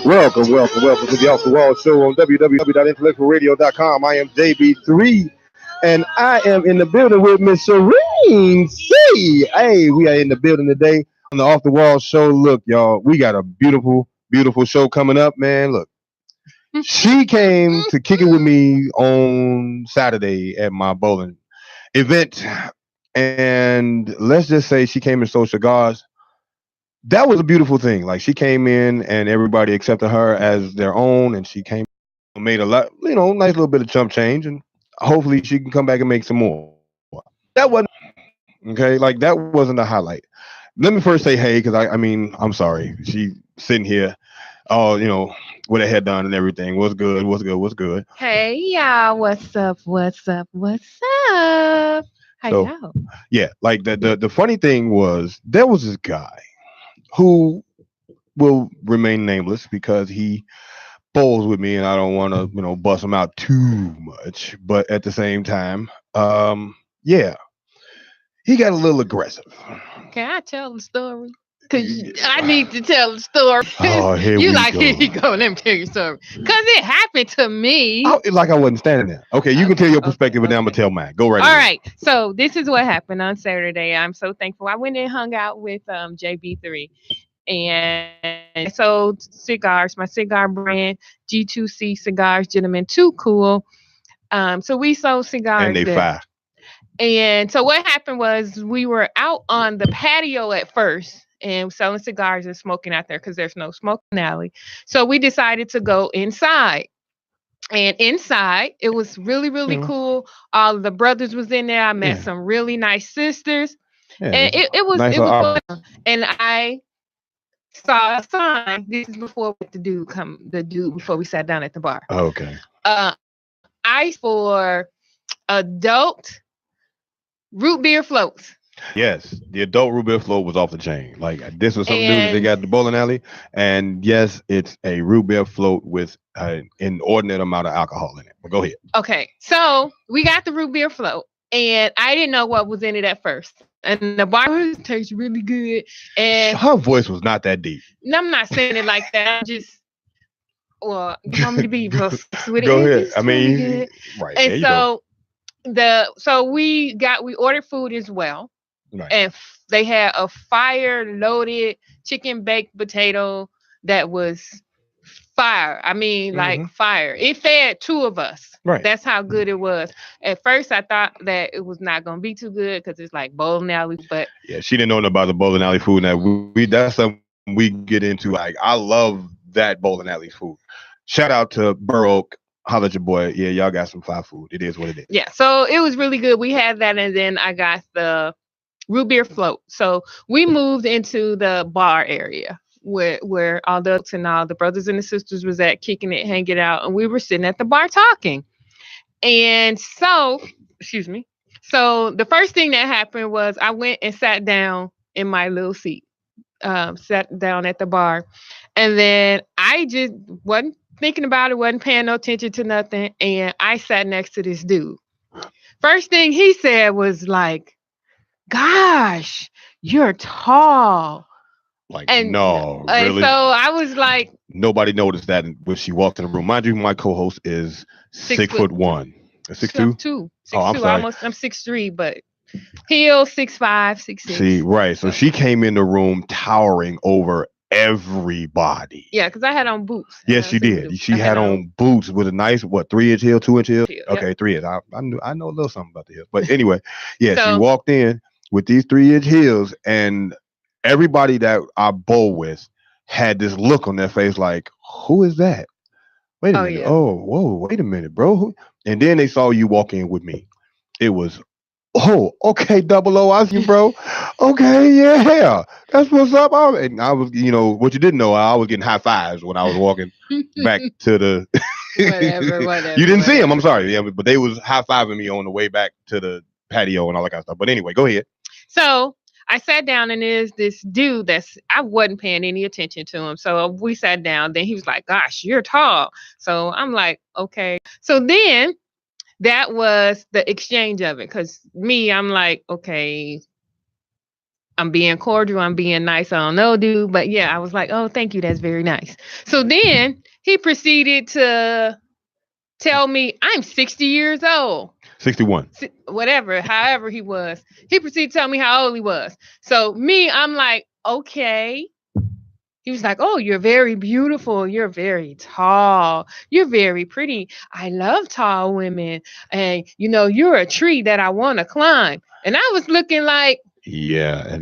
Welcome to the Off the Wall Show on www.intellectualradio.com. I am JB3, and I am in the building with Miss Serene C. Hey, we are in the building today on the Off the Wall Show. Look, y'all, we got a beautiful show coming up, man. Look, she came to kick it with me on Saturday at my bowling event, and let's just say she came in social cigars. That was a beautiful thing. Like, she came in and everybody accepted her as their own, and she came, made a lot, nice little bit of chump change, and hopefully she can come back and make some more. That wasn't okay. Like, that wasn't the highlight. Let me first say hey, because I mean, I'm sorry. She sitting here, all with her head done and everything. What's good? What's good? What's good? Hey y'all, what's up? What's up? What's up? How So y'all? yeah, like the funny thing was there was this guy who will remain nameless because he bowls with me and I don't want to, bust him out too much. But at the same time, yeah, he got a little aggressive. Can I tell the story? Cause I need to tell the story. Oh, here you we like, go. here you go. Let me tell you story. Cause it happened to me. Like I wasn't standing there. Okay, you can tell your perspective, but then I'm gonna tell mine. Go right All ahead. right. So this is what happened on Saturday. I'm so thankful. I went and hung out with JB3. And I sold cigars, my cigar brand, G2C Cigars, Gentlemen Too Cool. So we sold cigars. And they fire. And so what happened was we were out on the patio at first and selling cigars and smoking out there because there's no smoking alley. So we decided to go inside. And inside, it was really, really cool. All of the brothers was in there. I met some really nice sisters. And it was fun. And I saw a sign. This is before the dude before we sat down at the bar. Okay. Ice for adult root beer floats. Yes, the adult root beer float was off the chain. Like, this was something new that they got at the bowling alley. And yes, it's a root beer float with an inordinate amount of alcohol in it. But go ahead. Okay, so we got the root beer float, and I didn't know what was in it at first. And the bar tastes really good. And her voice was not that deep. No, I'm not saying it like that. I'm just, well, you want me to be real with it? Go ahead. I mean, good. Right. And so we ordered food as well. Right. And they had a fire loaded chicken baked potato that was fire. I mean, like fire. It fed two of us. Right. That's how good it was. At first, I thought that it was not going to be too good because it's like bowling alley. But yeah, she didn't know about the bowling alley food. Now that's something we get into. Like, I love that bowling alley food. Shout out to Burr Oak. Holla at your boy. Yeah, y'all got some fire food. It is what it is. Yeah, so it was really good. We had that, and then I got the root beer float. So we moved into the bar area where all the adults and all the brothers and the sisters was at, kicking it, hanging out, and we were sitting at the bar talking. And so, excuse me. So the first thing that happened was I went and sat down in my little seat, sat down at the bar, and then I just wasn't thinking about it, wasn't paying no attention to nothing, and I sat next to this dude. First thing he said was like, gosh, you're tall. Like, no, really? And so I was like, nobody noticed that when she walked in the room. Mind you, my co-host is 6'1", 6'2". I'm sorry. I'm 6'3", but he'll 6'5", 6'6". See, right. So she came in the room towering over everybody. Yeah, because I had on boots. Yes, she did. She had on boots with a nice 3-inch heel, 2-inch heel. Okay, 3 inch. I know a little something about the heels, but anyway, yeah. So, she walked in with these 3-inch heels, and everybody that I bowl with had this look on their face, like, "Who is that? Wait a minute. Yeah. Oh, whoa, wait a minute, bro." And then they saw you walk in with me. It was, oh, okay, Double O, I see you, bro. Okay, yeah, that's what's up. And I was, what you didn't know, I was getting high fives when I was walking back to the. whatever. You didn't see them. I'm sorry, yeah, but they was high fiving me on the way back to the patio and all that kind of stuff. But anyway, go ahead. So I sat down, and there's this dude I wasn't paying any attention to him. So we sat down. Then he was like, "Gosh, you're tall." So I'm like, "Okay." So then that was the exchange of it. Because me, I'm like, "Okay, I'm being cordial. I'm being nice. I don't know, dude. But yeah, I was like, oh, thank you. That's very nice. So then he proceeded to tell me I'm 60 years old. 61. Whatever, however he was. He proceeded to tell me how old he was. So me, I'm like, okay. He was like, oh, you're very beautiful. You're very tall. You're very pretty. I love tall women. And, you're a tree that I want to climb. And I was looking like, yeah.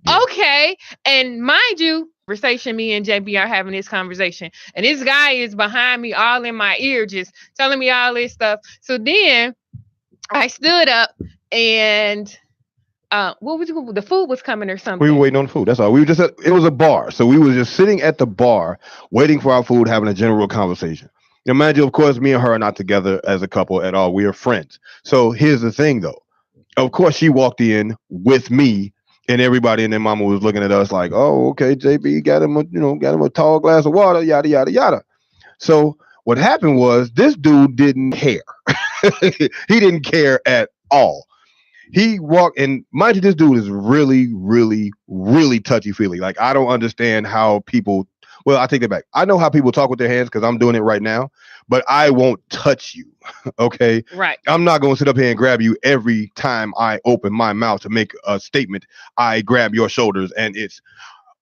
Okay. And mind you, conversation, me and JB are having this conversation. And this guy is behind me, all in my ear, just telling me all this stuff. So then I stood up and the food was coming or something. We were waiting on the food. That's all. We were just it was a bar. So we were just sitting at the bar, waiting for our food, having a general conversation. Imagine, of course, me and her are not together as a couple at all. We are friends. So here's the thing, though. Of course, she walked in with me and everybody, and then Mama was looking at us like, "Oh, okay, JB got him a tall glass of water, yada yada yada." So what happened was this dude didn't care. He didn't care at all. He walked, and mind you, this dude is really, really, really touchy-feely. Like, I don't understand how people, well, I take that back. I know how people talk with their hands because I'm doing it right now, but I won't touch you, okay? Right. I'm not going to sit up here and grab you every time I open my mouth to make a statement. I grab your shoulders, and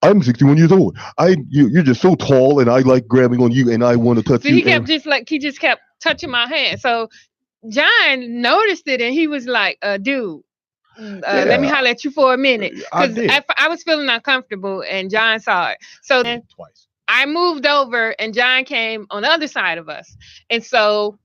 I'm 61 years old. You're just so tall, and I like grabbing on you, and I want to touch you. He just kept touching my hand. So John noticed it, and he was like, dude, let me holler at you for a minute. Because I was feeling uncomfortable, and John saw it. So then twice. I moved over, and John came on the other side of us. And so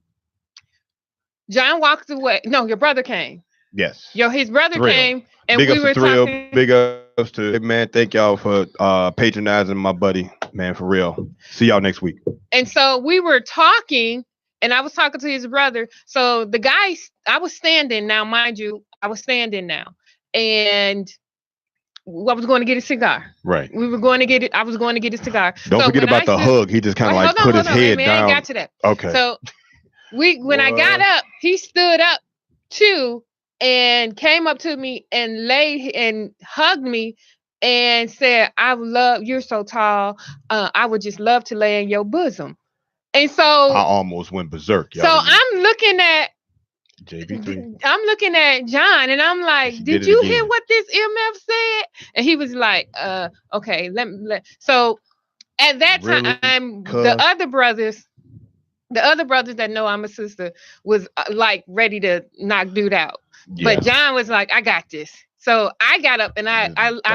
John walked away. No, your brother came. Yes. His brother came, and big we were talking. Big ups to man. Thank y'all for patronizing my buddy, man, for real. See y'all next week. And so we were talking, and I was talking to his brother. So the guy, I was standing now, mind you, I was standing now. And I was going to get a cigar. Right. We were going to get it. I was going to get a cigar. Don't forget about the hug. He just kind of put his head down. I got to that. Okay. So when I got up, he stood up too and came up to me and laid and hugged me and said, you're so tall. I would just love to lay in your bosom. And so I almost went berserk. So I'm looking at JB3. I'm looking at John, and I'm like, did you hear what this MF said? And he was like, okay, so at that time, the other brothers that know I'm a sister was like ready to knock dude out. Yeah. But John was like, I got this. So I got up and I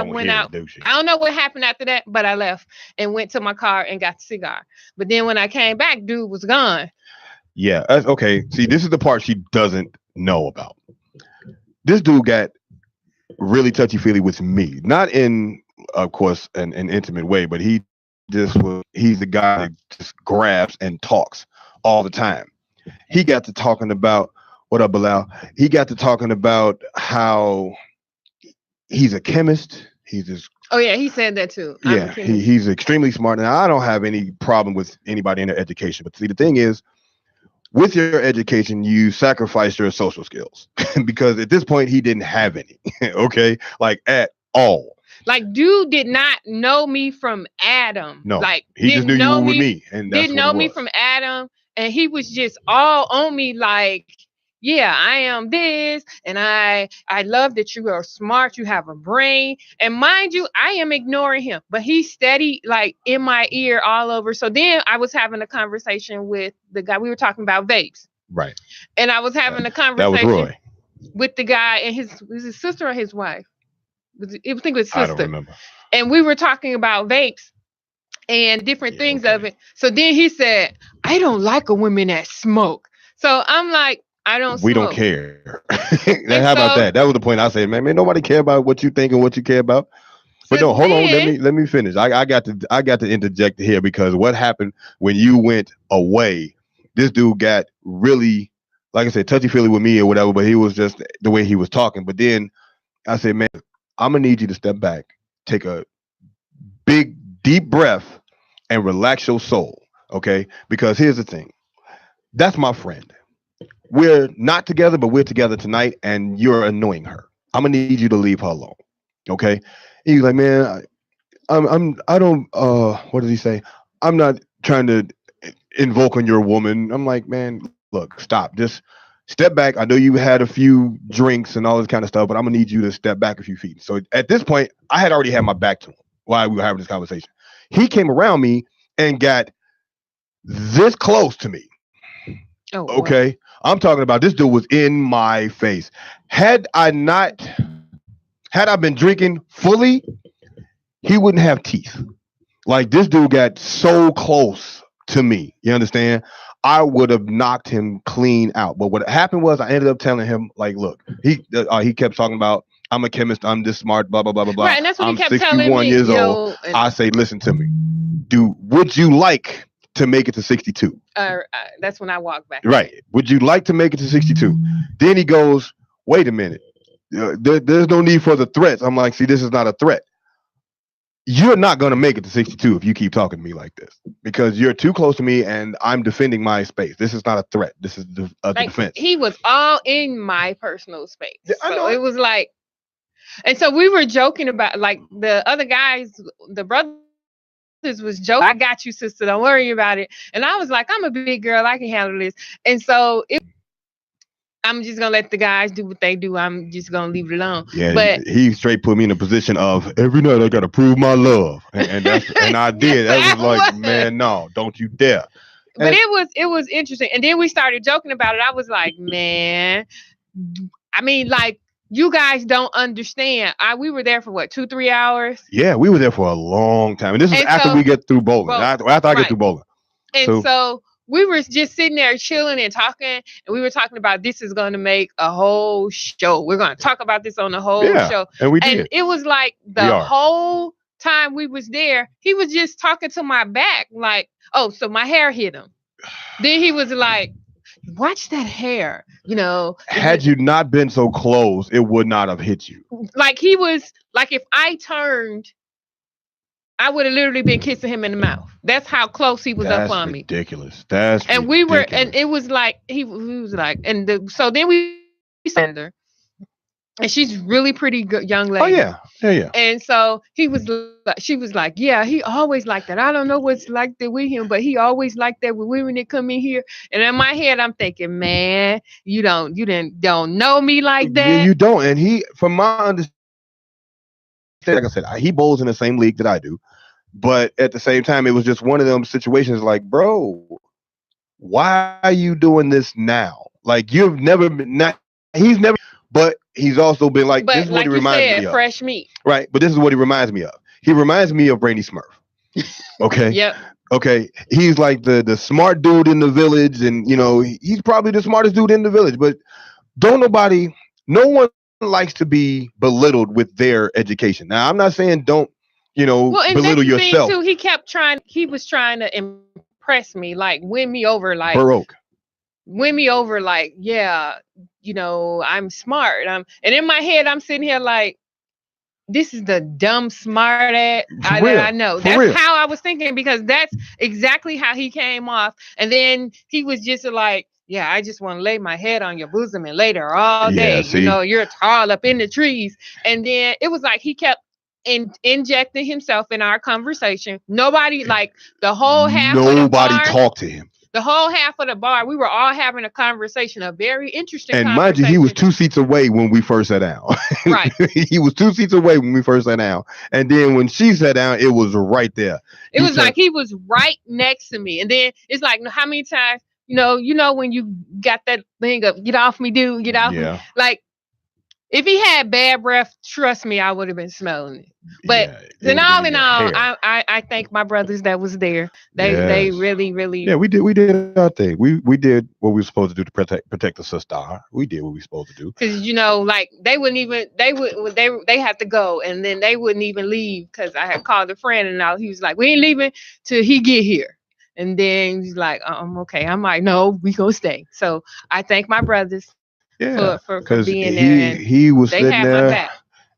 went out. I don't know what happened after that, but I left and went to my car and got the cigar. But then when I came back, dude was gone. Yeah. Okay. See, this is the part she doesn't know about. This dude got really touchy-feely with me. Not in, of course, an intimate way, but he's the guy that just grabs and talks all the time. He got to talking about, what up, Bilal? He got to talking about how he's a chemist. He's just. Oh yeah, he said that too. Yeah, he's extremely smart, and I don't have any problem with anybody in their education. But see, the thing is, with your education, you sacrifice your social skills because at this point he didn't have any. Okay, like at all. Like, dude did not know me from Adam. No, like he just knew you were with me, and that's didn't know me from Adam, and he was just all on me like. Yeah, I am this, and I love that you are smart, you have a brain, and mind you, I am ignoring him, but he's steady, like in my ear all over. So then I was having a conversation with the guy. We were talking about vapes, right? And I was having a conversation that was Roy. With the guy and his sister or his wife. I think it was sister. I don't remember. And we were talking about vapes and different things of it. So then he said, "I don't like a woman that smoke." So I'm like. We don't care. How about that? That was the point I said, man, nobody care about what you think and what you care about. But no, hold on. Let me finish. I got to interject here because what happened when you went away, this dude got really, like I said, touchy-feely with me or whatever, but he was just the way he was talking. But then I said, man, I'm going to need you to step back, take a big, deep breath and relax your soul. Okay? Because here's the thing. That's my friend. We're not together, but we're together tonight, and you're annoying her. I'm going to need you to leave her alone, okay? He was like, man, I don't what did he say? I'm not trying to invoke on your woman. I'm like, man, look, stop. Just step back. I know you had a few drinks and all this kind of stuff, but I'm gonna need you to step back a few feet. So at this point, I had already had my back to him while we were having this conversation. He came around me and got this close to me. Oh, wow. Okay. I'm talking about this dude was in my face. Had I not had I been drinking fully, he wouldn't have teeth. Like this dude got so close to me. You understand? I would have knocked him clean out. But what happened was I ended up telling him, like, look, he kept talking about I'm a chemist, I'm this smart, blah blah blah blah blah. Right, and that's what he I'm kept telling 61 me, years old. and I say, listen to me, dude. Would you like to make it to 62? that's when I walked back. Right. Would you like to make it to 62? Then he goes, wait a minute. There's no need for the threats. I'm like, see, this is not a threat. You're not going to make it to 62 if you keep talking to me like this because you're too close to me and I'm defending my space. This is not a threat. This is a Like, defense. he was all in my personal space. Yeah, I know So it. it was like, and so we were joking about, like, the other guys, the brothers was joking. I got you, sister. Don't worry about it. And I was like, I'm a big girl. I can handle this. And so I'm just gonna let the guys do what they do. I'm just gonna leave it alone. Yeah, But he straight put me in a position of every night I gotta prove my love, and I did. That was like, man, no, don't you dare. But it was interesting, and then we started joking about it. I was like, man, I mean, like, you guys don't understand. We were there for what, 2-3 hours? Yeah, we were there for a long time, and this is after we get through bowling. After I get through bowling, and so we were just sitting there chilling and talking, and we were talking about this is going to make a whole show. We're going to talk about this on the whole show. And we did. And it was like the whole time we was there, he was just talking to my back, like, oh, so my hair hit him. Then he was like, watch that hair. You know, had you not been so close, it would not have hit you. Like, he was like, if I turned, I would have literally been kissing him in the mouth. That's how close he was up on me. Ridiculous. That's and ridiculous. We were, and it was like he was like, so then we send her, and she's really pretty good young lady. Oh yeah. And so she was like, yeah, he always like that. I don't know what's like that with him, but he always like that with women that come in here. And in my head, I'm thinking, man, you don't know me like that. Yeah, you don't. And he, from my understanding, like I said, he bowls in the same league that I do. But at the same time, it was just one of them situations like, bro, why are you doing this now? Like, you've never been, he's never, but he's also been like, but this is like what he reminds me of. Fresh meat. Right. But this is what he reminds me of. He reminds me of Brainy Smurf. Okay. Yep. Okay. He's like the smart dude in the village. And, you know, he's probably the smartest dude in the village. But no one likes to be belittled with their education. Now, I'm not saying don't, belittle yourself. Too, he was trying to impress me, like win me over, like yeah, I'm smart. And in my head, I'm sitting here like, this is the dumb smart ass I know. That's how I was thinking, because that's exactly how he came off. And then he was just like, yeah, I just want to lay my head on your bosom and lay there all day. You're tall up in the trees. And then it was like he kept injecting himself in our conversation. Nobody, like the whole half of the bar, nobody talked to him. The whole half of the bar, we were all having a conversation, a very interesting conversation. And mind you, he was 2 seats away when we first sat down. Right. He was 2 seats away when we first sat down. And then when she sat down, it was right there. It was like he was right next to me. And then it's like, how many times, when you got that thing of get off me, dude, get off me. Like, if he had bad breath, trust me, I would have been smelling it. But in all, I thank my brothers that was there. They really, really. Yeah, we did our thing. We did what we were supposed to do to protect the sister. We did what we were supposed to do. Because like they wouldn't even they had to go, and then they wouldn't even leave because I had called a friend and all. He was like, we ain't leaving till he get here. And then he's like, okay. I'm like, no, we gonna stay. So I thank my brothers. Yeah, for being there. He was sitting there,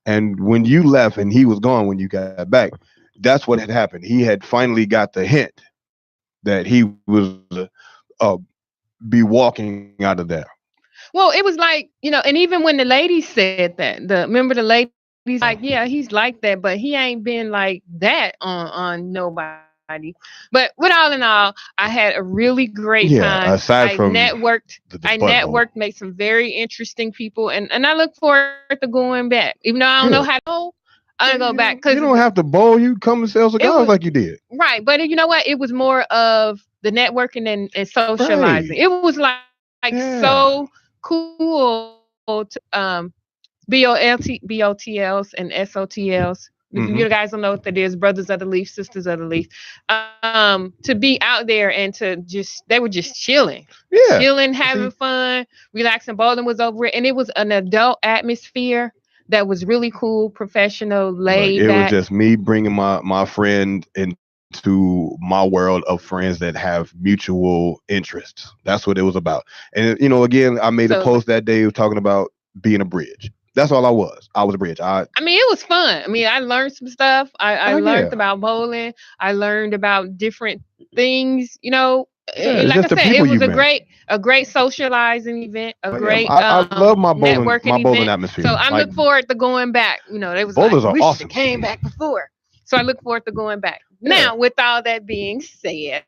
and when you left and he was gone when you got back, that's what had happened. He had finally got the hint that he was be walking out of there. Well, it was like, and even when the lady said that, remember the lady like, yeah, he's like that, but he ain't been like that on nobody. But with all in all, I had a really great time. Yeah, I aside from networked. the I networked, butthole. made some very interesting people, and I look forward to going back. Even though I don't know how to Yeah. bowl, I'm gonna go back because You don't have to bowl. You come and sell it was cigars like you did. right. But you know what? It was more of the networking and socializing. Right. It was like so Yeah. cool to BOTLs and SOTLs. You guys Hmm. don't know what that is. Brothers of the Leaf, Sisters of the Leaf. To be out there and to they were just Yeah. chilling, having See, fun, relaxing. Bowling was over it, and it was an adult atmosphere that was really cool, professional, look, laid it was back. just me bringing my friend into my world of friends that have mutual interests. That's what it was about. And again, I made a So post that day talking about being a bridge. That's all I was. I was a bridge. I mean, it was fun. I mean, I learned some stuff. I Oh learned yeah, about bowling. I learned about different things. yeah. And It's like I just the said, it people was you met. a great socializing event, a But yeah, great I love networking my bowling event. So atmosphere. I Like look forward to going back. They was like, bowlers are we should have awesome. came back before. So I look forward to going back. Yeah. Now, with all that being said,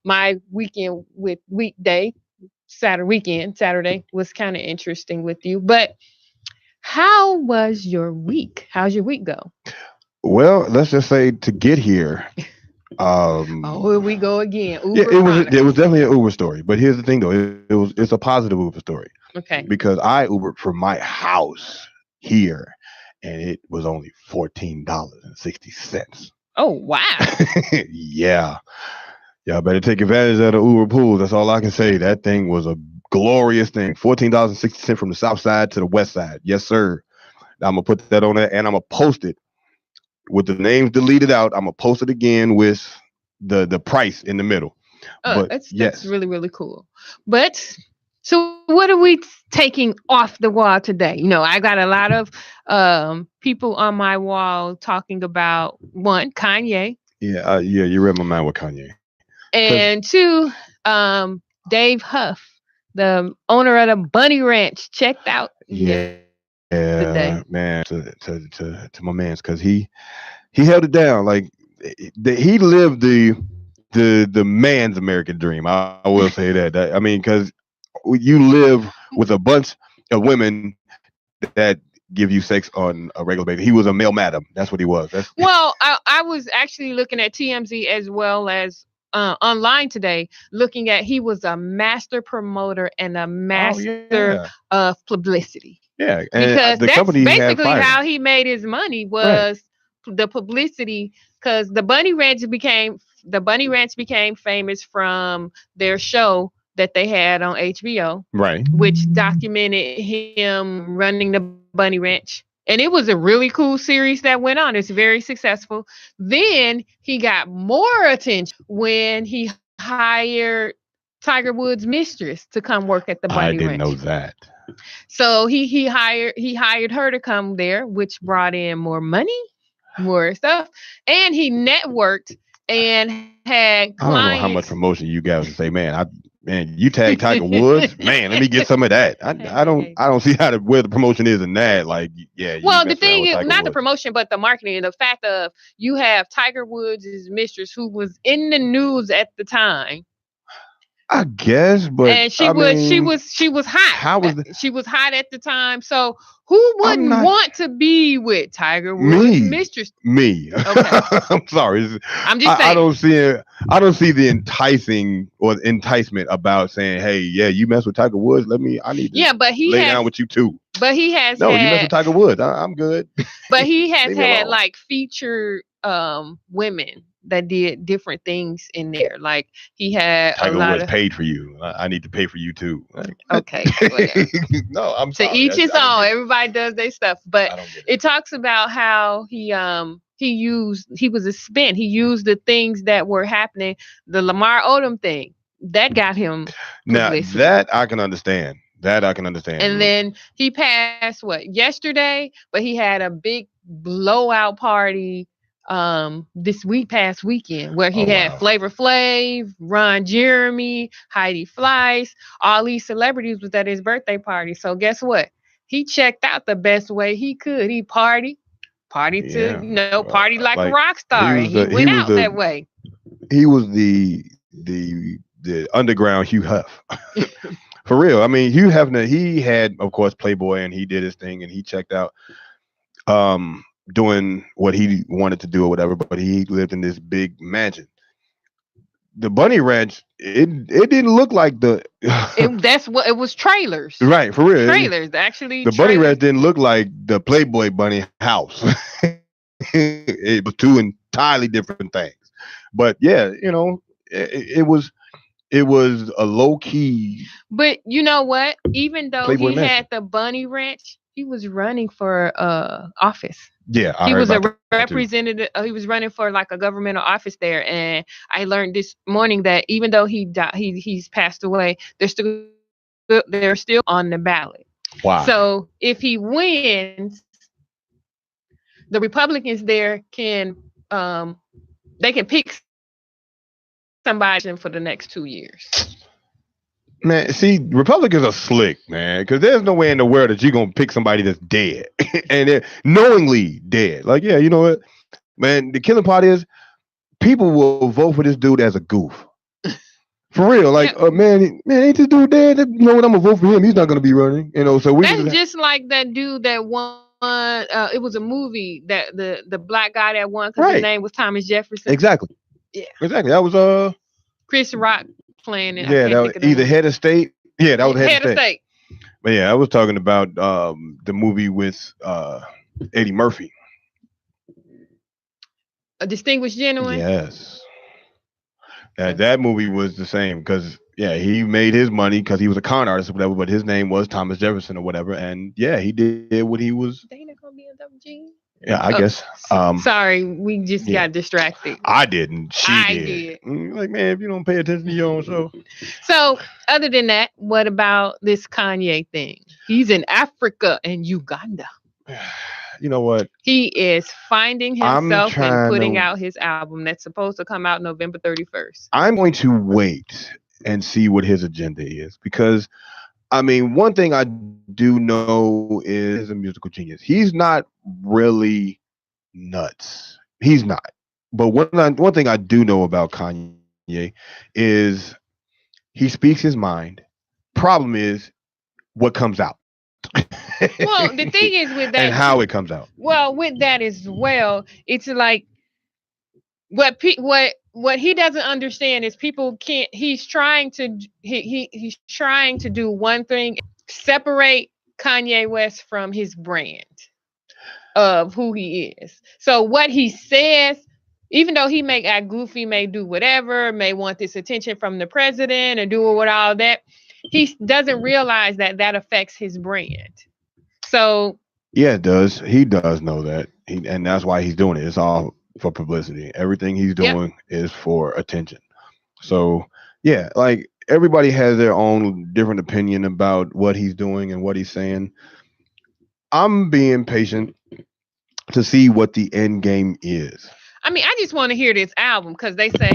my weekend with weekday Saturday was kind of interesting with you, but how was your week? How's your week go? Well, let's just say to get here. Oh, here we go again. Yeah, Uber it was Chronicles. definitely an Uber story. But here's the thing, though, it's a positive Uber story Okay. because I Ubered from my house here, and it was only $14.60. Oh, wow. Yeah, y'all better take advantage of the Uber pools. That's all I can say. That thing was a glorious thing. $14.60 from the south side to the west side. Yes, sir. I'm gonna put that on there, and I'm gonna post it with the names deleted out. I'm gonna post it again with the price in the middle. But That's yes, really really cool. But so what are we taking off the wall today? I got a lot of people on my wall talking about one Kanye yeah, yeah. You read my mind with Kanye. Cause and two Dave Huff, the owner of the Bunny Ranch, checked out yesterday. yeah, man. To my man's because he held it down. Like he lived the man's American dream. I will say that. I mean, because you live with a bunch of women that give you sex on a regular basis. He was a male madam. That's what he was. That's Well, I was actually looking at TMZ as well as online today, looking at he was a master promoter and a oh master yeah, of publicity yeah. And because the that's company had basically fired him. how he made his money Right, was the publicity because the Bunny Ranch became famous from their show that they had on HBO, right. which documented him running the Bunny Ranch. And it was a really cool series that went on. It's very successful. Then he got more attention when he hired Tiger Woods' mistress to come work at the Bunny I didn't Ranch. know that. So he hired her to come there, which brought in more money, more stuff, and he networked and had I don't know clients. how much promotion you guys to say, man, you tag Tiger Woods, man. Let me get some of that. I don't Hey. I don't see where the promotion is in that. Like, yeah, you Well, the mess around thing with is, Tiger not the Woods. promotion, but the marketing. The fact of you have Tiger Woods' mistress, who was in the news at the time, I guess, but and she I was she mean, was she was hot. how was the She was hot at the time. So who I'm wouldn't not want to be with Tiger Woods' me. mistress? Me. Okay, I'm sorry. I'm just I saying. don't see it. I don't see the enticing or enticement about saying, "Hey, yeah, you mess with Tiger Woods. I need to Yeah, but he lay has, down with you too." but he has No, you mess with had, Tiger Woods. I'm good. but he has Leave me had alone. like featured women that did different things in there. Like he had a Tiger lot Woods of. paid for you. I need to pay for you too. Like, Okay, whatever. no, I'm To sorry. each his I don't own. get it. Everybody does their stuff, but I don't get it. it talks about how he was a spin. He used the things that were happening. The Lamar Odom thing that got him Now publicity. that I can understand. That I can And understand. then he passed yesterday, but he had a big blowout party this past weekend where he Oh had wow. Flavor Flav, Ron Jeremy, Heidi Fleiss, all these celebrities was at his birthday party. So guess what? he checked out the best way he could. He partied to, party like a like rock star, and he went out that way. He was the underground Hugh Huff. For real. I mean, Hugh Hefner, he had, of course, Playboy, and he did his thing, and he checked out doing what he wanted to do or whatever, but he lived in this big mansion. The Bunny Ranch, it didn't look like that's what it was, trailers. Right, for real. Trailers, actually. The Bunny Ranch didn't look like the Playboy Bunny house. It was two entirely different things. But yeah, it was a low key. But you know what? Even though Playboy he Mansion had the Bunny Ranch, he was running for office. Yeah, he was a representative. He was running for like a governmental office there, and I learned this morning that even though he died, he's passed away, they're still on the ballot. Wow. So if he wins, the Republicans there can they can pick somebody for the next 2 years. Man, see, Republicans are slick, man, because there's no way in the world that you're going to pick somebody that's dead and they're knowingly dead. Like, yeah, you know what, man, the killing part is people will vote for this dude as a goof. For real. Like, man, ain't this dude dead? You know what, I'm going to vote for him. He's not going to be running. So that's just like that dude that won. It was a movie that the black guy that won because his name was Thomas Jefferson. Exactly. Yeah. Exactly. That was Chris Rock playing it. Yeah, that was either Head of State. Yeah, that was Head of State. But yeah, I was talking about the movie with Eddie Murphy. A Distinguished Gentleman. Yes. That movie was the same because he made his money because he was a con artist or whatever, but his name was Thomas Jefferson or whatever, and he did what he was. They not gonna be a double G. Yeah, I guess. Sorry, we just got distracted. I didn't. I did. Like, man, if you don't pay attention to your own show. So, other than that, what about this Kanye thing? He's in Africa and Uganda. You know what? He is finding himself and putting out his album that's supposed to come out November 31st. I'm going to wait and see what his agenda is because, I mean, one thing I do know is he's a musical genius. He's not really nuts. He's not. But one thing I do know about Kanye is he speaks his mind. Problem is what comes out. Well, the thing is with that, and how it comes out. Well, with that as well, it's like what he doesn't understand is people can't. He's trying to do one thing, separate Kanye West from his brand of who he is. So what he says, even though he may act goofy, may do whatever, may want this attention from the president and do with all that, he doesn't realize that affects his brand. So yeah, it does. He does know that, and that's why he's doing it. It's all for publicity. Everything he's doing is for attention. So yeah, like everybody has their own different opinion about what he's doing and what he's saying. I'm being patient to see what the end game is. I mean, I just want to hear this album because they say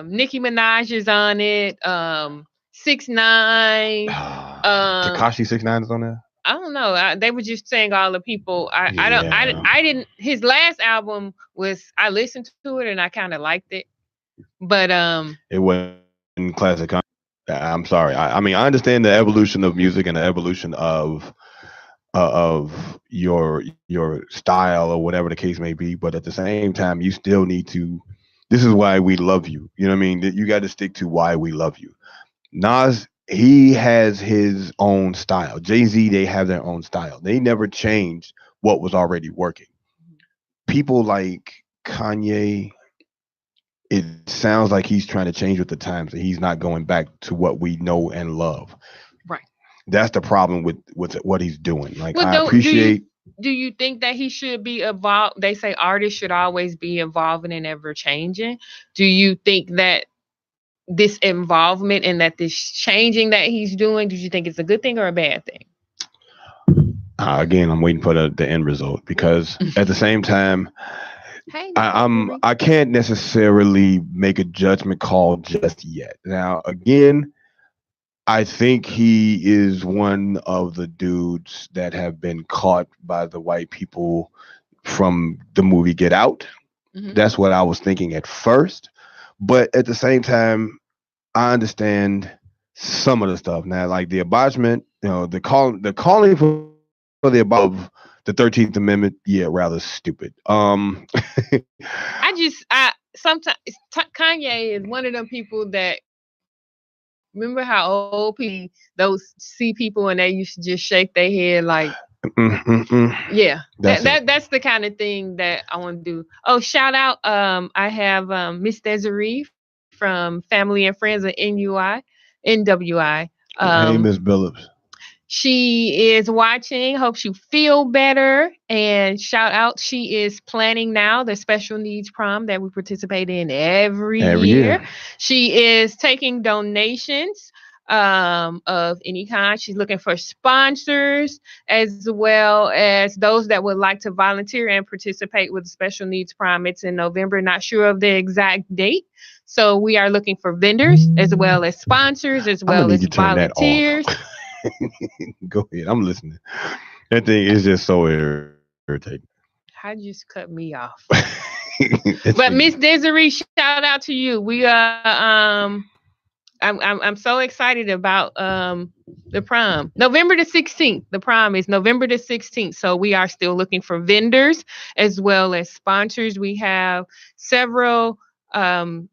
Nicki Minaj is on it, 6ix9ine, Tekashi 6ix9ine is on there. I don't know. They were just saying all the people. I didn't. His last album I listened to it and I kind of liked it, but it wasn't classic. I'm sorry. I mean, I understand the evolution of music and the evolution of your style or whatever the case may be, but at the same time, you still need to. This is why we love you. You know what I mean? You got to stick to why we love you. Nas. He has his own style. Jay-Z, they have their own style. They never changed what was already working. People like Kanye, it sounds like he's trying to change with the times and he's not going back to what we know and love. Right. That's the problem with what he's doing. Like, well, I appreciate. Do you think that he should be evolved? They say artists should always be evolving and ever changing. Do you think that this involvement and that this changing that he's doing, do you think it's a good thing or a bad thing? Again, I'm waiting for the end result because at the same time, I can't necessarily make a judgment call just yet. Now, again, I think he is one of the dudes that have been caught by the white people from the movie Get Out. Hmm. That's what I was thinking at first. But at the same time, I understand some of the stuff. Now, like the abolishment, the calling for the of the 13th Amendment, yeah, rather stupid. I sometimes Kanye is one of them people that remember how old people those see people and they used to just shake their head like, yeah, That's it. that's the kind of thing that I want to do. Oh, shout out, I have Miss Desiree from Family and Friends of NWI. Hey, Miss Billups. She is watching. Hopes you feel better. And shout out, she is planning now the special needs prom that we participate in every Every year. year. She is taking donations of any kind. She's looking for sponsors as well as those that would like to volunteer and participate with the special needs prom. It's in November, not sure of the exact date. So we are looking for vendors as well as sponsors as I'm gonna well need as you to turn that off. volunteers. Go ahead. I'm listening. That thing is just so irritating. How just cut me off? It's for But you. Miss Desiree, shout out to you. We I'm so excited about the prom. November the 16th. The prom is November the 16th. So we are still looking for vendors as well as sponsors. We have several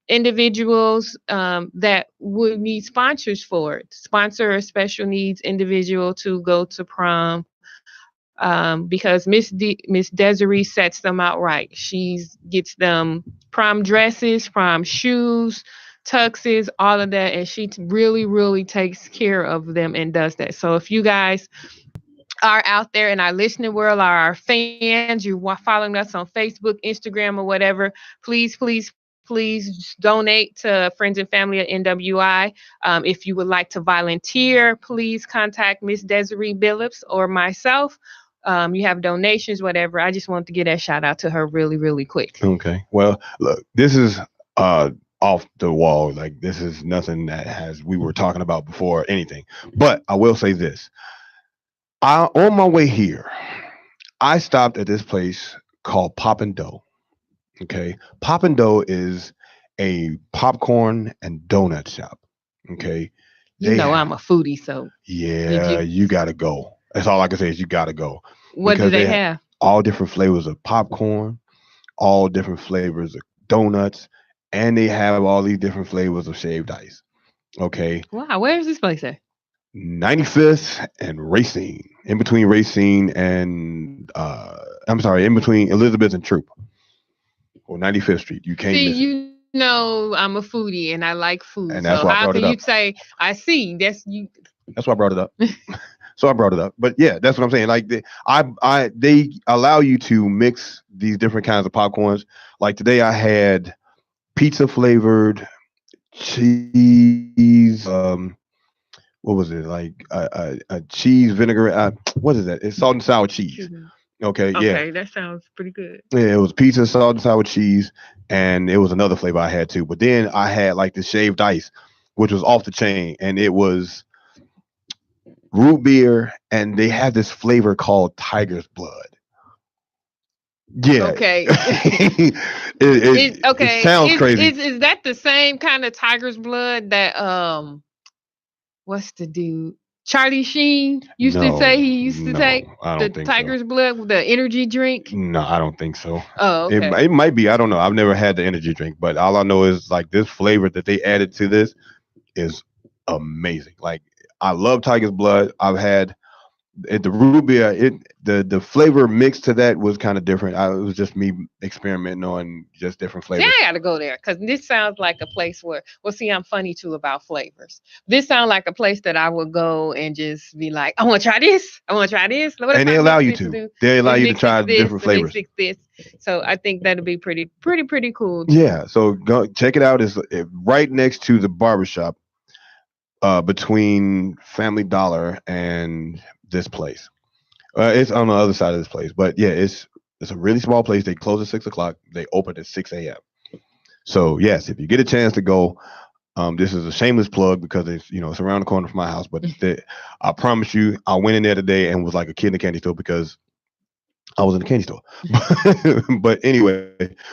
individuals that would need sponsors for it. Sponsor a special needs individual to go to prom. Because Miss Desiree sets them out right. She gets them prom dresses, prom shoes, tuxes, all of that, and she really, really takes care of them and does that. So if you guys are out there in our listening world, are our fans, you're following us on Facebook, Instagram, or whatever, please donate to Friends and Family at NWI. If you would like to volunteer, please contact Miss Desiree Billups or myself. You have donations, whatever. I just wanted to get that shout out to her really, really quick. Okay. Well, look, this is uh off the wall. Like this is nothing that has we were talking about before anything. But I will say this. I on my way here, I stopped at this place called Pop and Dough. Okay. Pop and Dough is a popcorn and donut shop. Okay. You know I'm a foodie, so did Yeah, you? you gotta go. That's all I can say is you gotta go What do because they they have have? all different flavors of popcorn, all different flavors of donuts, and they have all these different flavors of shaved ice. Okay, Wow, where is this place at? 95th and Racine, in between Racine and I'm sorry, in between Elizabeth and Troop, or 95th Street. You can't See, miss it, you know I'm a foodie and I like food. and So that's why how I can brought it you up. say I see? That's you. That's why I brought it up. So I brought it up. But yeah, that's what I'm saying. Like they allow you to mix these different kinds of popcorns. Like today I had pizza flavored cheese. What was it? Like a cheese vinegar. What is that? It's salt and sour cheese. Okay, yeah, Okay, that sounds pretty good. yeah. It was pizza, salt and sour cheese, and it was another flavor I had too. But then I had like the shaved ice, which was off the chain, and it was root beer, and they have this flavor called tiger's blood. Yeah, Okay. it Okay. sounds crazy. Is that the same kind of tiger's blood that what's the dude? Charlie Sheen used to say No, he used to take no, I the don't think so. tiger's blood with the energy drink. No, I don't think so. Oh, It okay. it might be. I don't know. I've never had the energy drink, but all I know is like this flavor that they added to this is amazing. Like I love tiger's blood. I've had the root beer. The flavor mixed to that was kind of different. It was just me experimenting on just different See, flavors. I gotta go there because this sounds like a place where. Well, see, I'm funny too about flavors. This sounds like a place that I would go and just be like, I want to try this. I want to try this. What if And they I allow mix you this? to. They allow you to Mix try this. different Mix flavors. this. So I think that'd be pretty cool too. Yeah, so go check it out. It's right next to the barbershop, between Family Dollar and this place. It's on the other side of this place, but yeah, it's a really small place. They close at 6 o'clock. They open at 6 a.m. So yes, if you get a chance to go, This is a shameless plug because it's around the corner from my house. But I promise you, I went in there today and was like a kid in a candy store because I was in the candy store. But anyway,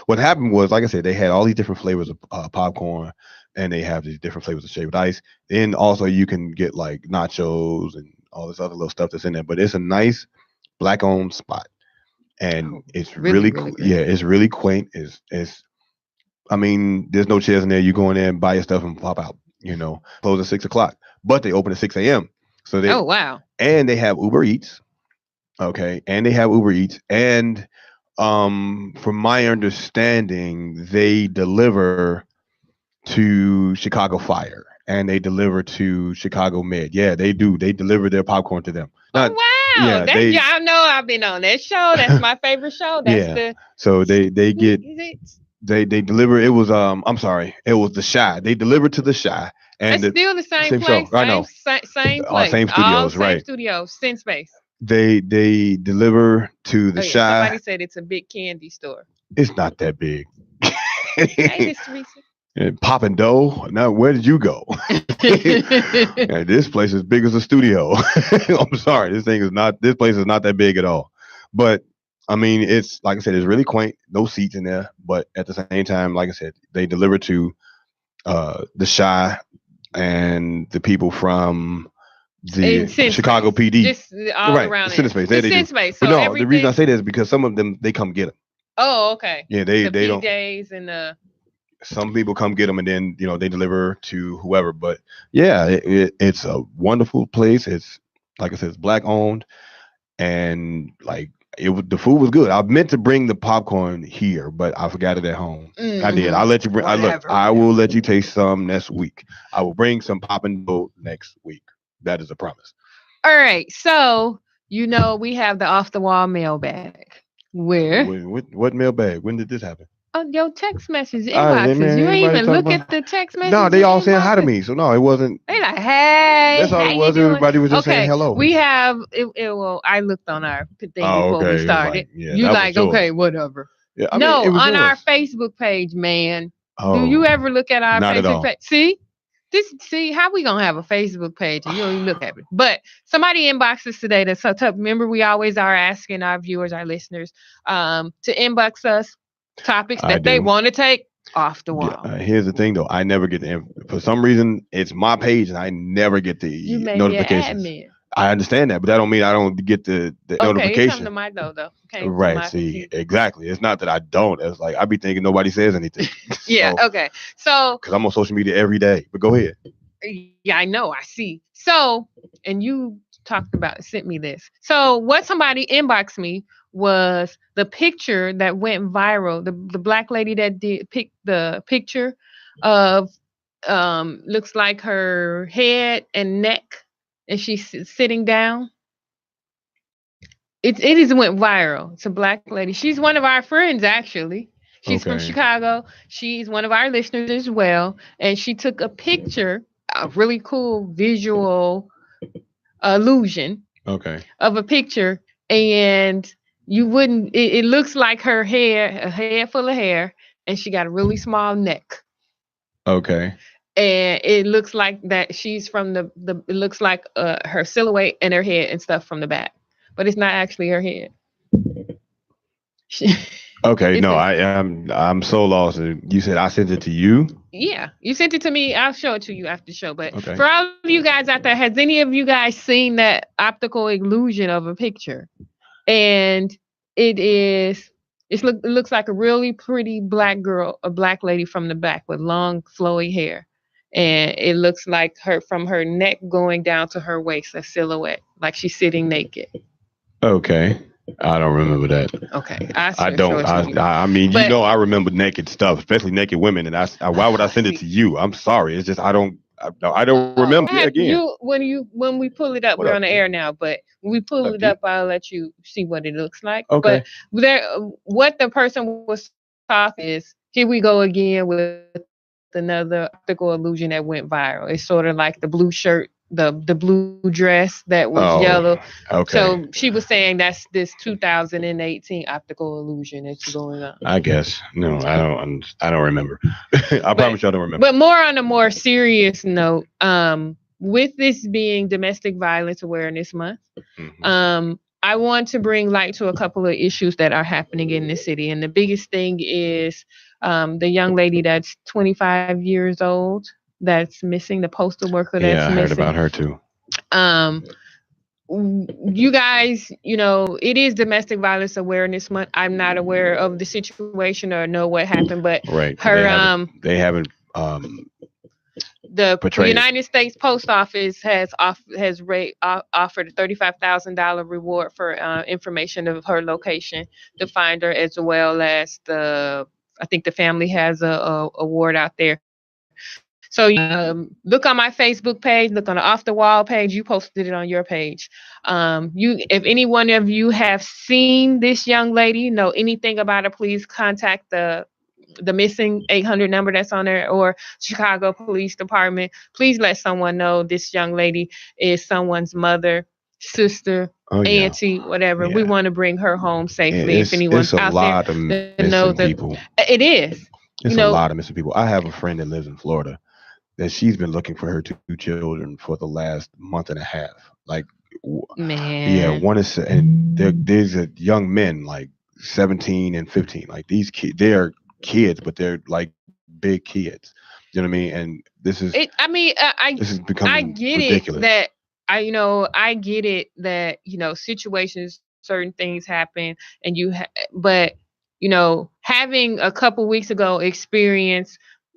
what happened was, like I said, they had all these different flavors of popcorn, and they have these different flavors of shaved ice. Then also you can get like nachos and all this other little stuff that's in there. But it's a nice black-owned spot, and Oh, it's really, really really yeah, good. it's really quaint. It's I mean, there's no chairs in there. You go in there and buy your stuff and pop out. Close at 6 o'clock, but they open at 6 a.m. So Oh wow. they have Uber Eats. Okay, and they have Uber Eats, and from my understanding, they deliver to Chicago Fire and they deliver to Chicago Med. Yeah, they do. They deliver their popcorn to them. Not, Oh wow. yeah, That they, y'all know I've been on that show. That's my favorite show. That's yeah. the So they get is it? they deliver. It was I'm sorry, it was the Shy. They delivered to the Shy and It's the still the same same show. place, I know, same place, same all studios, same right? studios, sin space. They deliver to the Oh yeah, Shy. somebody said it's a big candy store. It's not that big. Hey, Miss Teresa. And Poppin' Dough. Now, where did you go? Yeah, this place is big as a studio. I'm sorry, this thing is not. This place is not that big at all. But I mean, it's like I said, it's really quaint. No seats in there, but at the same time, like I said, they deliver to the Shy and the people from In the sin Chicago space, PD. just all Right, around Cine it. Space. There The they sin do. space. But So no, the reason I everything. say that is because some of them they come get them. Oh, okay. Yeah, The they don't. PJs and the Some people come get them and then they deliver to whoever. But yeah, it's a wonderful place. It's like I said, it's black owned, and like the food was good. I meant to bring the popcorn here, but I forgot it at home. I did. I'll let you bring. whatever, I will whatever. let you taste some next week. I will bring some poppin' dough next week. That is a promise. All right. So we have the off the wall mailbag where What mailbag? When did this happen? on your text message All right, inboxes. man. You ain't Anybody even talk look about? at the text No, message they all saying hi to inboxes. me. So no, it wasn't. They like, hey, That's all how it you was. doing? Everybody was just saying Okay, hello. we have well, I looked on our thing Oh, before we okay. It was started. like, yeah, You that was like, yours. okay, whatever. Yeah, I mean, No, it was on our yours. Facebook page, man. Do Oh, you ever look at our not at Facebook all. page? See how we gonna have a Facebook page and you don't even look at it. But somebody inboxed us today that's so tough. Remember, we always are asking our viewers, our listeners, to inbox us topics I that they do. want to take off the Yeah, wall. here's the thing, though. I never get for some reason, it's my page, and I never get You the may be an notifications. admin. I understand that, but that don't mean I don't get the Okay, it come to notification. my though. Came to Right. my See, computer. exactly. It's not that I don't. It's like I be thinking nobody says anything. Yeah. So, Okay. So because I'm on social media every day. But go ahead. yeah, I know. I see. So, and you sent me this. So, what somebody inboxed me was the picture that went viral. The black lady that did pick the picture of looks like her head and neck, and she's sitting down. It is went viral. It's a black lady. She's one of our friends, actually. She's from Okay. Chicago. She's one of our listeners as well. And she took a picture, a really cool visual illusion Okay. of a picture. And you wouldn't, it looks like her hair, a head full of hair, and she got a really small neck. Okay. And it looks like that she's from it looks like her silhouette and her head and stuff from the back. But it's not actually her head. Okay. It's No, a I'm so lost. You said I sent it to you. yeah. You sent it to me. I'll show it to you after the show. But Okay. for all of you guys out there, has any of you guys seen that optical illusion of a picture? And it looks like a really pretty black girl, a black lady from the back with long flowy hair. And it looks like her from her neck going down to her waist, a silhouette, like she's sitting naked. Okay. I don't remember that. Okay, I show don't. it to you. I mean, But I remember naked stuff, especially naked women, and why would I send it see, to you? I'm sorry. It's just I don't. I don't oh, remember. Yeah, again. when we pull it up, What we're up, on the P? air now. But when we What pull up, it P? up, I'll let you see what it looks like. But Okay. there, what the person was talking is, here we go again with another optical illusion that went viral. It's sort of like the blue shirt the blue dress that was Oh, yellow. okay. So she was saying that's this 2018 optical illusion that's going on. I guess no, I don't. I don't remember. I But promise you, I don't remember. but more on a more serious note, with this being Domestic Violence Awareness Month, Hmm. I want to bring light to a couple of issues that are happening in the city, and the biggest thing is the young lady that's 25 years old that's missing, the postal worker that's Yeah, I heard missing. about her too. Um, you guys, it is Domestic Violence Awareness Month. I'm not aware of the situation or know what happened, but Right. her They haven't the portrayed it. United States Post Office has offered a $35,000 reward for information of her location to find her, as well as I think the family has a award out there. So look on my Facebook page, look on the Off the Wall page. You posted it on your page. If any one of you have seen this young lady, know anything about her, please contact the missing 800 number that's on there, or Chicago Police Department. Please let someone know this young lady is someone's mother, sister, Oh yeah, auntie, whatever. We yeah. want to bring her home safely. If It's anyone's a out there lot of that knows missing that people. it is, you It's a know, lot of missing people. I have a friend that lives in Florida that she's been looking for her two children for the last month and a half. Like, w- yeah, man. one is, and there's a young men like 17 and 15. Like these kids, they're kids, but they're like big kids. You know what I mean? And I mean, this is I becoming get it ridiculous. that I get it that situations, certain things happen, and but having a couple weeks ago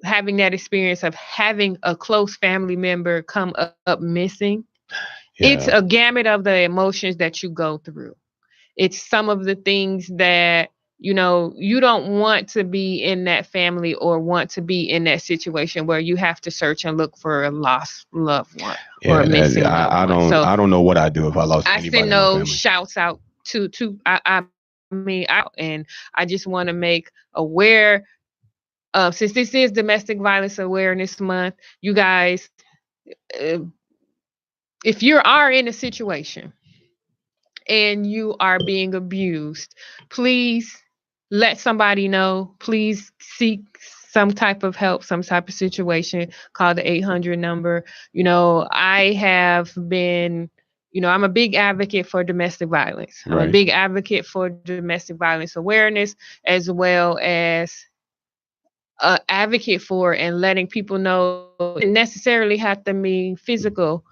having that experience of having a close family member come up missing, it's a Yeah, gamut of the emotions that you go through. It's some of the things that you don't want to be in that family or want to be in that situation where you have to search and look for a lost loved one or a yeah. missing loved one. So I don't know what I'd do if I lost I anybody send in my those family. shouts out to and I just want to make aware, since this is Domestic Violence Awareness Month, you guys, uh, if you are in a situation and you are being abused, please let somebody know. Please seek some type of help, some type of situation. Call the 800 number. I have been, I'm a big advocate for domestic violence. I'm a Right. big advocate for domestic violence awareness, as well as advocate for and letting people know it doesn't necessarily have to mean physical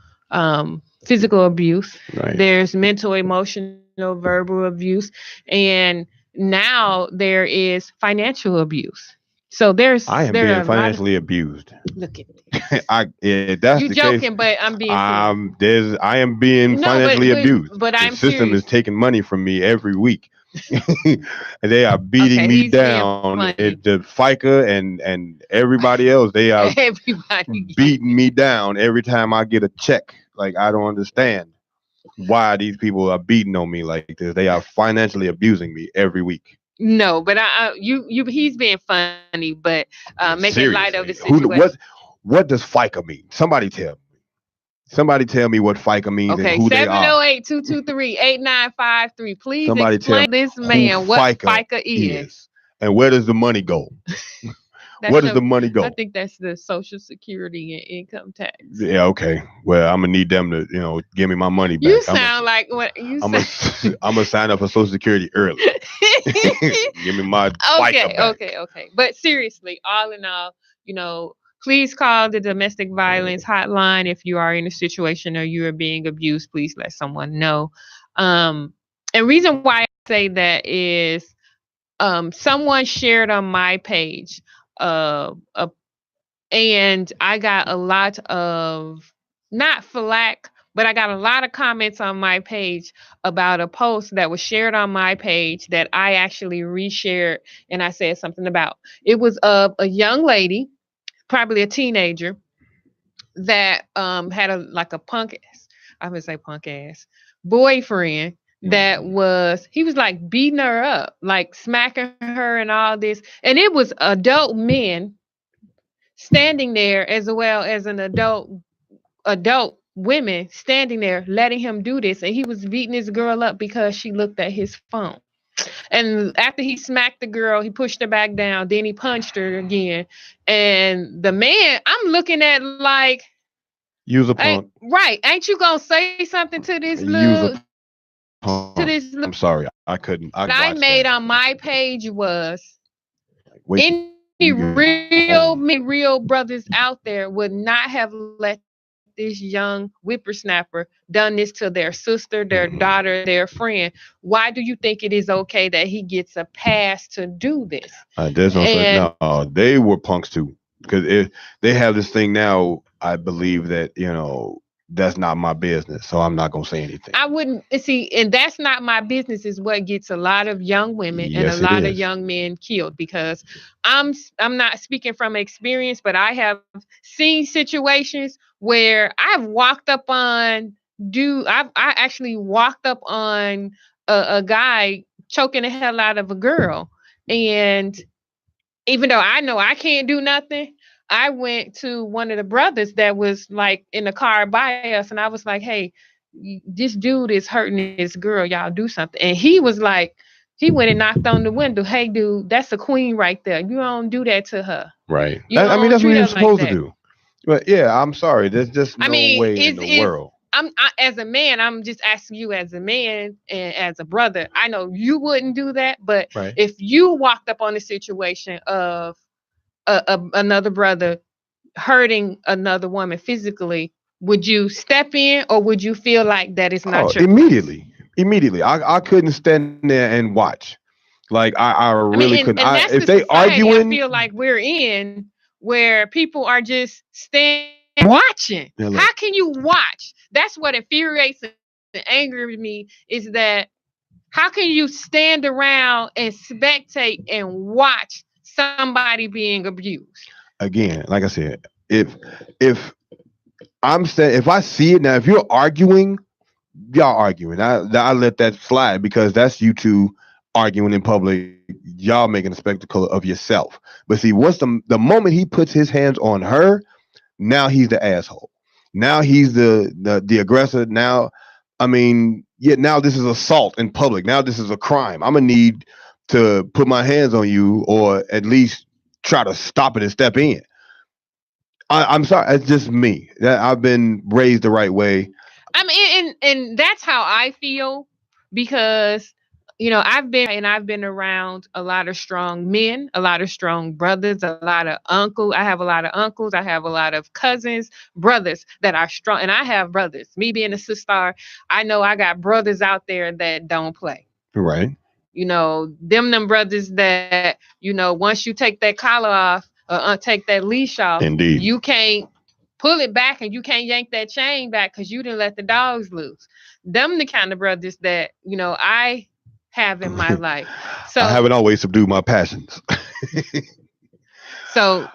abuse. Right. There's mental, emotional, verbal abuse, and now there is financial abuse. So I am there being are a lot of financially abused. look at this. If that's the You case, joking, but I'm being serious. I am being No, but financially but abused. but The I'm system is serious. taking money from me every week. And they are beating Okay, me he's being down. funny. The FICA and everybody else, they are Everybody. beating me down every time I get a check. Like I don't understand why these people are beating on me like this. They are financially abusing me every week. No, but he's being funny, but making light of the Seriously, situation. what does FICA mean? Somebody tell me. Somebody tell me what FICA means and Okay, who they are. 708-223-8953. Please Somebody tell explain me this who man what FICA FICA is. is and where does the money go? Where That's does the your, money I go? think that's the Social Security and income tax. Yeah, okay. Well, I'm gonna need them to, give me my money You back. sound like what you I'm gonna, sound. I'm gonna sign up for Social Security early. Give me my FICA Okay, back. okay. But seriously, all in all, please call the domestic violence hotline if you are in a situation or you are being abused. Please let someone know. And reason why I say that is, someone shared on my page, a and I got a lot of, not flack, but I got a lot of comments on my page about a post that was shared on my page that I actually reshared, and I said something about. It was a young lady, probably a teenager, that had a punk ass, I would say punk ass boyfriend, that he was like beating her up, like smacking her and all this, and it was adult men standing there, as well as an adult women standing there letting him do this, and he was beating this girl up because she looked at his phone. And after he smacked the girl, he pushed her back down, then he punched her again. And the man, I'm looking at like, Use a punk. right, ain't you gonna say something to this Use little a punk. I'm sorry, I couldn't. what I made on my page was Wait, any real brothers out there would not have let this young whippersnapper done this to their sister, their daughter, their friend. Why do you think it is okay that he gets a pass to do this? There's no, they were punks too, because they have this thing now. I believe that that's not my business, so I'm not gonna say anything. I wouldn't see, and that's not my business is what gets a lot of young women and a lot of young men killed, because I'm not speaking from experience, but I have seen situations where I've walked up on I actually walked up on a guy choking the hell out of a girl, and even though I know I can't do nothing, I went to one of the brothers that was like in the car by us, and I was like, "Hey, this dude is hurting this girl. Y'all do something." And he was like, he went and knocked on the window. "Hey, dude, that's a queen right there. You don't do that to her." Right. I mean, that's what you're supposed to do. But yeah, I'm sorry. There's just no way in the world. As a man, I'm just asking you as a man and as a brother. I know you wouldn't do that, but if you walked up on a situation of another brother hurting another woman physically, would you step in, or would you feel like that is not your immediately? I couldn't stand there and watch. Like I really couldn't. And if they arguing, I feel like we're in where people are just standing watching. Yeah, how can you watch? That's what infuriates and angers me, is that how can you stand around and spectate and watch somebody being abused? Again, like I said, if I see it now, if you're arguing, y'all arguing. I let that slide, because that's you two arguing in public. Y'all making a spectacle of yourself. But see, once the moment he puts his hands on her, now he's the asshole. Now he's the aggressor. Now, I mean, now this is assault in public. Now this is a crime. I'm gonna need to put my hands on you, or at least try to stop it and step in. I'm sorry, it's just me. That I've been raised the right way. I mean, and that's how I feel, because I've been around a lot of strong men, a lot of strong brothers, a lot of uncles. I have a lot of uncles. I have a lot of cousins, brothers that are strong, and I have brothers. Me being a sister, I know I got brothers out there that don't play. Right. Them brothers that once you take that collar off, take that leash off, indeed, you can't pull it back, and you can't yank that chain back because you didn't let the dogs loose. Them the kind of brothers that I have in my life. So I haven't always subdued my passions. So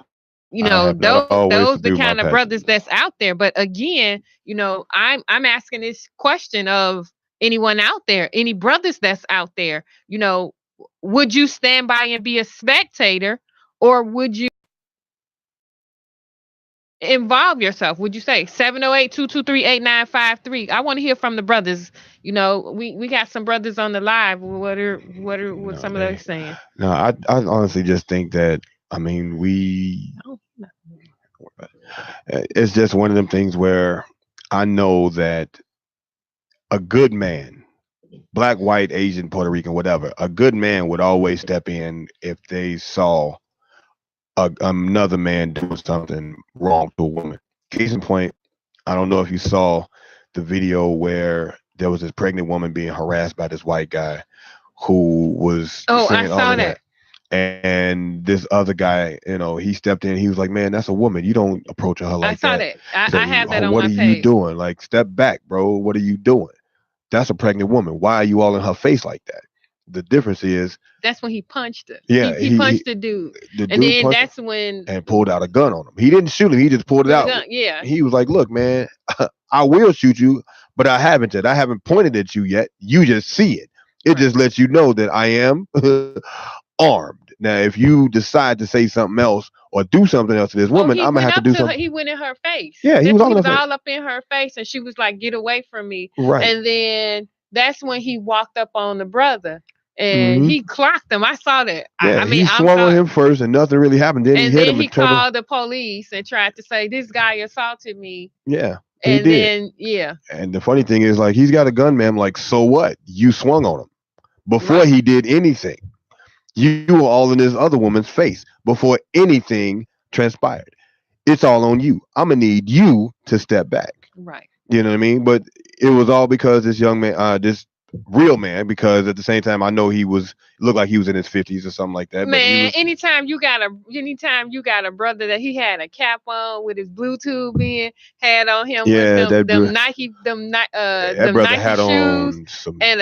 those the kind of brothers that's out there. But again, I'm asking this question of anyone out there, any brothers that's out there. Would you stand by and be a spectator, or would you involve yourself? Would you say 708-223-8953? I want to hear from the brothers. We got some brothers on the live. What some of those saying? No, I honestly just think that, I mean, it's just one of them things where I know that a good man, black, white, Asian, Puerto Rican, whatever, a good man would always step in if they saw another man doing something wrong to a woman. Case in point, I don't know if you saw the video where there was this pregnant woman being harassed by this white guy who was saying all of that. And this other guy, he stepped in. He was like, "Man, that's a woman. You don't approach her like that." I saw that. I have that on my page. What are you doing? Like, step back, bro. What are you doing? That's a pregnant woman. Why are you all in her face like that? The difference is that's when he punched her. Yeah, he punched the dude. And then that's when and pulled out a gun on him. He didn't shoot him. He just pulled it out. Yeah. He was like, "Look, man, I will shoot you, but I haven't yet. I haven't pointed at you yet. You just see it. It just lets you know that I am armed. Now, if you decide to say something else or do something else to this Oh, woman, he I'm gonna went have to up do to her. something. He went in her face. Yeah, he was all He in her was face. all up in her face, and she was like, "Get away from me!" Right. And then that's when he walked up on the brother, and Hmm. he clocked him. I saw that. I Yeah, mean, he I'm swung on him first, and nothing really happened. Then he and hit then him he and turned him. called the police and tried to say this guy assaulted me. Yeah, he And did. then yeah, And the funny thing is, like, he's got a gun, man. I'm like, so what? You swung on him before right, he did anything. You were all in this other woman's face before anything transpired. It's all on you. I'm gonna need you to step back. right. You know what I mean? But it was all because this young man, this real man, because at the same time, I know he looked like he was in his 50s or something like that. But he Man, was, anytime you got a brother that he had a cap on with his Bluetooth in, had on him with yeah, that them brother Nike had shoes on some. and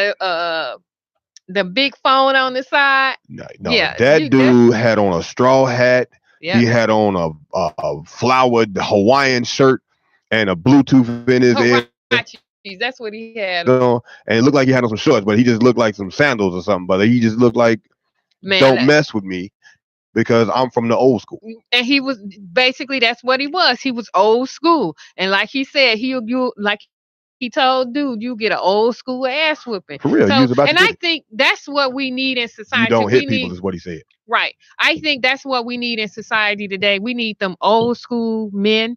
the big phone on the side. No, Yeah, that dude had on a straw hat. yeah. He had on a flowered Hawaiian shirt and a Bluetooth in his ear. Huaraches, that's what he had. And it looked like he had on some shorts, but he just looked like some sandals or something. But he just looked like, Man, don't mess with me because I'm from the old school. and he was basically that's what he was. He was old school, and like he said, you like he told dude, you get an old school ass whooping. For real, So, you was about to and get I it. think that's what we need in You society. don't hit We people, need is what he said. right. I think that's what we need in society today. We need them old school men,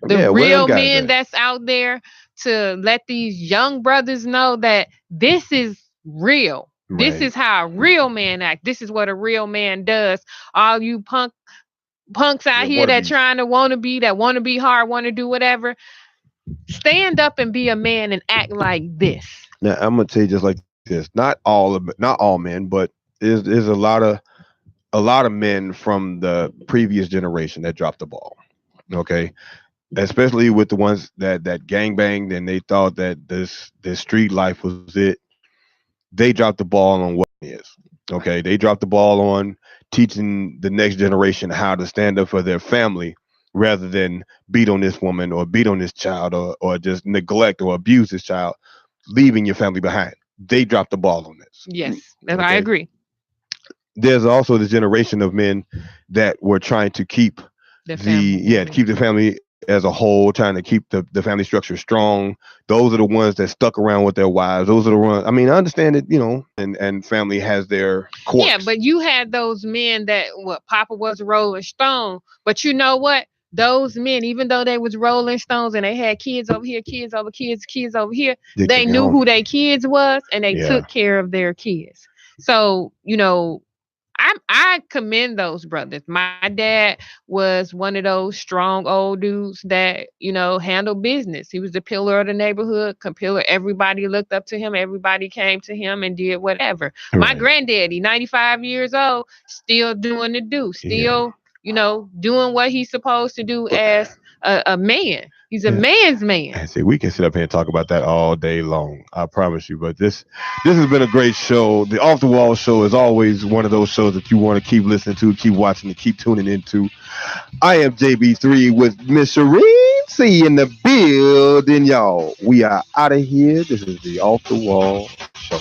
the Yeah, where them real guys men at? that's out there to let these young brothers know that this is real. This Right. is how a real man act. This is what a real man does. All you punks out Yeah, here that wannabes. trying to want to be hard, want to do whatever. Stand up and be a man and act like this. Now I'm gonna tell you just like this. Not all men, but there's a lot of men from the previous generation that dropped the ball. Okay. Especially with the ones that gang banged and they thought that this street life was it. They dropped the ball on what it is. Okay. They dropped the ball on teaching the next generation how to stand up for their family rather than beat on this woman or beat on this child or just neglect or abuse this child, leaving your family behind. They dropped the ball on this. Yes, I Okay. agree. There's also this generation of men that were trying to keep The family. to keep the family as a whole, trying to keep the family structure strong. Those are the ones that stuck around with their wives. Those are the ones. I mean, I understand it, and family has their quirks. Yeah, but you had those men that what Papa was a Rolling Stone, but you know what? Those men, even though they was Rolling Stones and they had kids over here, kids over kids over here, They they took it knew home. who their kids was and they Yeah. took care of their kids. So, I commend those brothers. My dad was one of those strong old dudes that, handled business. He was the pillar of the neighborhood, pillar. Everybody looked up to him. Everybody came to him and did whatever. My Right. granddaddy, 95 years old, still doing the do, Yeah. still, doing what he's supposed to do as a man. He's a Yeah. man's man. And see, we can sit up here and talk about that all day long. I promise you. But this has been a great show. The Off the Wall show is always one of those shows that you want to keep listening to, keep watching, and keep tuning into. I am JB3 with Miss Shireen C in the building, y'all. We are out of here. This is the Off the Wall show.